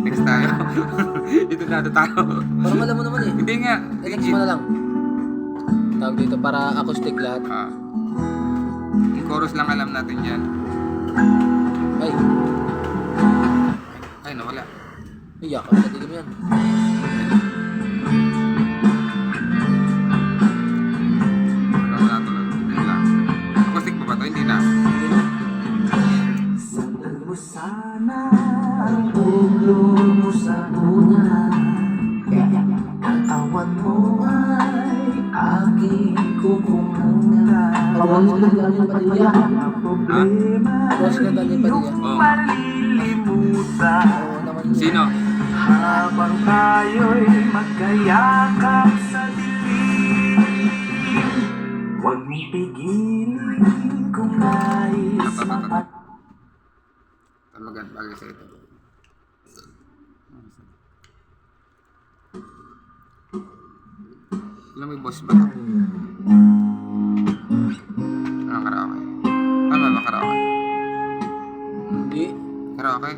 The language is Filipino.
Next tayo. Ito na tayo. Parang alam mo naman eh. Hindi nga. I-next mo na lang. Tawag dito para acoustic lahat. Yung chorus lang alam natin yan. Ay, Ay, nawala. iyak ka na dilim yan. Nawala tuloy. Ayun lang. Acoustic pa ba ito? Hindi na. Hindi na. Sandan mo sana ang ulo mo sa una. Ang awan mo ay aking kukumuna. Pabawis ka na Daniel Padilla. Ang problema Pabawis ka na Daniel Padilla. Oo. malilimutan. Oo naman yun. Sino? Habang tayo'y magkayakap sa dilim, huwag mong pigilin kung nais mapat. Talagang bagay sa ito. Alam mo yung boss ba ito? Anong karaoke? Tama ba karaoke? Hindi. Karaoke?